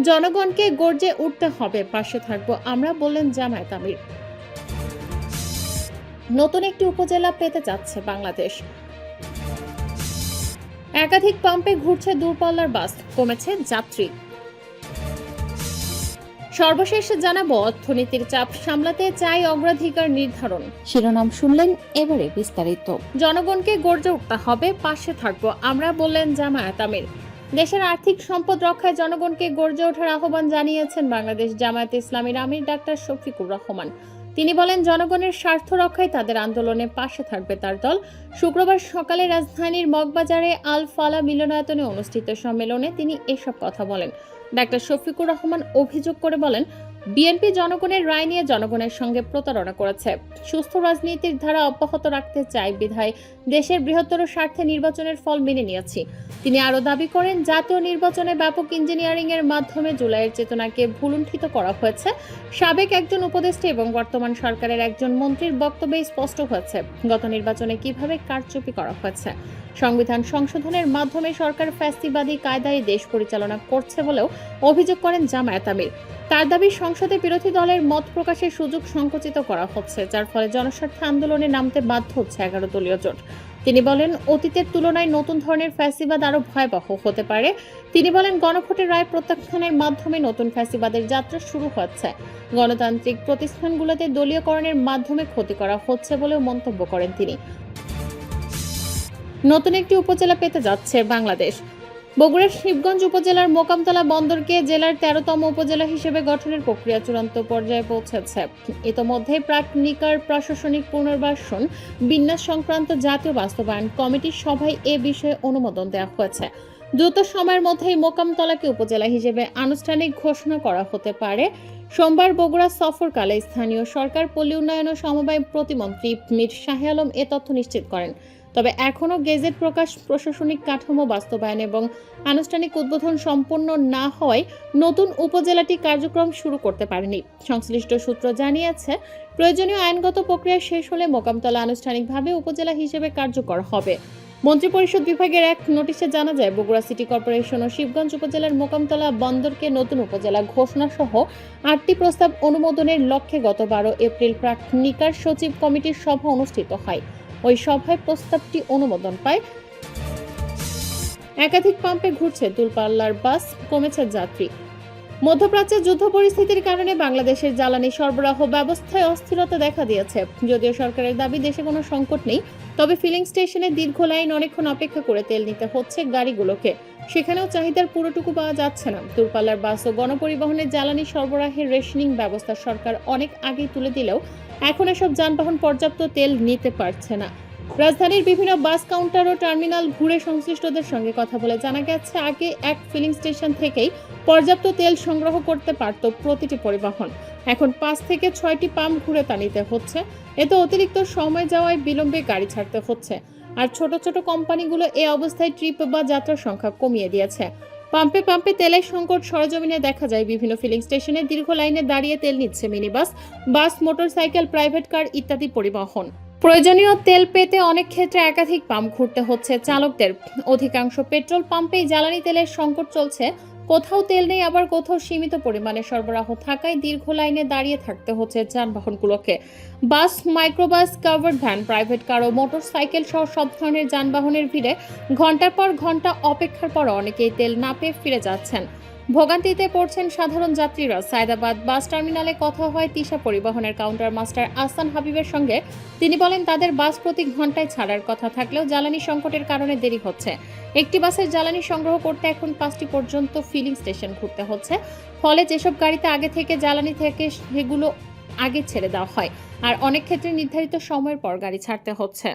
জনগণকে গর্জে উঠতে হবে, পাশে থাকবো আমরা, বললেন জামায়াত আমির। নতুন একটি উপজেলা পেতে যাচ্ছে বাংলাদেশ। একাধিক পাম্পে ঘুরছে দূরপাল্লার বাস, কমেছে যাত্রী। সর্বশেষ জানাবো, অর্থনীতির চাপ সামলাতে চাই অগ্রাধিকার নির্ধারণ। শিরোনাম শুনলেন, এবারে বিস্তারিত। জনগণকে গর্জে উঠতে হবে, পাশে থাকবো আমরা, বললেন জামায়াত আমির। দেশের আর্থিক সম্পদ রক্ষায় জনগণকে গর্জে ওঠার আহ্বান জানিয়েছেন বাংলাদেশ জামায়াতে ইসলামীর আমির ডাক্তার শফিকুর রহমান। তিনি বলেন, জনগণের স্বার্থ রক্ষায় তাদের আন্দোলনে পাশে থাকবে তার দল। শুক্রবার সকালে রাজধানীর মগবাজারে আল ফালা মিলনায়তনে অনুষ্ঠিত সম্মেলনে তিনি এসব কথা বলেন। ডাক্তার শফিকুর রহমান অভিযোগ করে বলেন, বিএনপি জনগণের রায় নিয়ে জনগণের সঙ্গে প্রতারণা করেছে। সুস্থ রাজনীতির ধারা অব্যাহত রাখতে চাই বিধায় দেশের বৃহত্তর স্বার্থে নির্বাচনের ফল মেনে নিয়েছি। তিনি আরও দাবি করেন, জাতীয় নির্বাচনে ব্যাপক ইঞ্জিনিয়ারিং এর মাধ্যমে জুলাইয়ের চেতনাকে ভুলুণ্ঠিত করা হয়েছে। সাবেক একজন উপদেষ্টা এবং বর্তমান সরকারের একজন মন্ত্রীর বক্তব্যে স্পষ্ট হয়েছে গত নির্বাচনে কিভাবে কারচুপি করা হয়েছে। সংবিধান সংশোধনের মাধ্যমে সরকার ফ্যাসিবাদী কায়দায় দেশ পরিচালনা করছে বলেও অভিযোগ করেন জামায়াত আমির। তার দাবি, সংসদে বিরোধী দলের মত প্রকাশের সুযোগ সংকুচিত করা হচ্ছে, যার ফলে জনস্বার্থে আন্দোলনে নামতে বাধ্য হচ্ছে 11 দলীয় জোট। তিনি বলেন, অতীতের তুলনায় নতুন ধরনের ফ্যাসিবাদ আরও ভয়াবহ হতে পারে। তিনি বলেন, গণভোটের রায় প্রত্যাখ্যানের মাধ্যমে নতুন ফ্যাসিবাদের যাত্রা শুরু হচ্ছে। গণতান্ত্রিক প্রতিষ্ঠানগুলোতে দলীয়করণের মাধ্যমে ক্ষতি করা হচ্ছে বলেও মন্তব্য করেন তিনি। নতুন একটি উপজেলা পেতে যাচ্ছে বাংলাদেশ। বগুড়ার শিবগঞ্জ উপজেলার মোকামতলা বন্দরকে জেলার 13তম উপজেলা হিসেবে গঠনের প্রক্রিয়া চূড়ান্ত পর্যায়ে পৌঁছেছে। ইতোমধ্যে প্রাক নিকার প্রশাসনিক পুনর্বাসন বিন্যাস সংক্রান্ত জাতীয় বাস্তবায়ন কমিটির সভায় এ বিষয়ে অনুমোদন দেওয়া হয়েছে। দ্রুত সময়ের মধ্যেই মোকামতলাকে উপজেলা হিসেবে আনুষ্ঠানিক ঘোষণা করা হতে পারে। সোমবার বগুড়া সফরকালে স্থানীয় সরকার, পল্লী উন্নয়ন ও সমবায় প্রতিমন্ত্রী মীর শাহে আলম এ তথ্য নিশ্চিত করেন। তবে এখনও গেজেট প্রকাশ, প্রশাসনিক কাঠামো বাস্তবায়ন এবং আনুষ্ঠানিক উদ্বোধন সম্পন্ন না হওয়ায় নতুন উপজেলাটি কার্যক্রম শুরু করতে পারেনি। সংশ্লিষ্ট সূত্র জানিয়েছে, প্রয়োজনীয় আইনগত প্রক্রিয়া শেষ হলে মোকামতলা আনুষ্ঠানিকভাবে উপজেলা হিসেবে কার্যকর হবে। মন্ত্রিপরিষদ বিভাগের এক নোটিশে জানা যায়, বগুড়া সিটি কর্পোরেশন ও শিবগঞ্জ উপজেলার মোকামতলা বন্দরকে নতুন উপজেলা ঘোষণা সহ 8টি প্রস্তাব অনুমোদনের লক্ষ্যে গত 12 এপ্রিল প্রাক নিকার সচিব কমিটির সভা অনুষ্ঠিত হয়। ওই সভায় প্রস্তাবটি অনুমোদন পায়। একাধিক পাম্পে ঘুরছে দূরপাল্লার বাস, কমেছে যাত্রী। মধ্যপ্রাচ্যে যুদ্ধ পরিস্থিতির কারণে বাংলাদেশের জ্বালানি সরবরাহ ব্যবস্থায় অস্থিরতা দেখা দিয়েছে। যদিও সরকারের দাবি দেশে কোনো সংকট নেই, তবে ফিলিং স্টেশনে দীর্ঘ লাইন, অনেকক্ষণ অপেক্ষা করে তেল নিতে হচ্ছে গাড়িগুলোকে। সেখানেও চাহিদার পুরোটুকু পাওয়া যাচ্ছে না। দূরপাল্লার বাস ও গণপরিবহনের জ্বালানি সরবরাহের রেশনিং ব্যবস্থা সরকার অনেক আগেই তুলে দিলেও এখন এসব যানবাহন পর্যাপ্ত তেল নিতে পারছে না। রাজধানীর বিভিন্ন বাস কাউন্টার ও টার্মিনাল ঘুরে সংশ্লিষ্টদের সঙ্গে কথা বলে জানা গেছে, আগে এক ফিলিং স্টেশন থেকেই পর্যাপ্ত তেল সংগ্রহ করতে পারত প্রতিটি পরিবহন। এখন 5 থেকে 6টি পাম্প ঘুরে তা নিতে হচ্ছে। এতে অতিরিক্ত সময় যাওয়ায় বিলম্বে গাড়ি ছাড়তে হচ্ছে। আর ছোট ছোট কোম্পানিগুলো এ অবস্থায় ট্রিপ বা যাত্রার সংখ্যা কমিয়ে দিয়েছে। পাম্পে পাম্পে তেলের সংকট সরেজমিনে দেখা যায়। বিভিন্ন ফিলিং স্টেশনে দীর্ঘ লাইনে দাঁড়িয়ে তেল নিচ্ছে মিনিবাস, বাস, মোটরসাইকেল, প্রাইভেট কার ইত্যাদি পরিবহন। প্রয়োজনীয় তেল পেতে অনেক ক্ষেত্রে একাধিক পাম্প ঘুরতে হচ্ছে চালকদের। অধিকাংশ পেট্রোল পাম্পেই জ্বালানি তেলের সংকট চলছে। কোথাও তেল নেই, আবার কোথাও সীমিত পরিমাণে সরবরাহ থাকায় দীর্ঘ লাইনে দাঁড়িয়ে থাকতে হচ্ছে যানবাহনগুলোকে। Bus, microbus, covered van, private car ও মোটরসাইকেল সহ সব ধরনের যানবাহনের ভিড়ে ঘন্টার পর ঘন্টা অপেক্ষার পর অনেকেই তেল না পেয়ে ফিরে যাচ্ছেন। ভোগান্তিতে পড়ছেন সাধারণ যাত্রীরা। সায়দাবাদ বাস টার্মিনালে কথা হয় তিশা পরিবহনের কাউন্টার মাস্টার আহসান হাবিবের সঙ্গে। তিনি বলেন, তাদের বাস প্রতি ঘন্টায় ছাড়ার কথা থাকলেও জ্বালানি সংকটের কারণে দেরি হচ্ছে। একটি বাসের জ্বালানি সংগ্রহ করতে এখন 5টি পর্যন্ত ফিলিং স্টেশন ঘুরতে হচ্ছে। ফলে যেসব গাড়িতে আগে থেকে জ্বালানি থেকে সেগুলো আগে ছেড়ে দেওয়া হয়, আর অনেক ক্ষেত্রে নির্ধারিত সময়ের পর গাড়ি ছাড়তে হচ্ছে।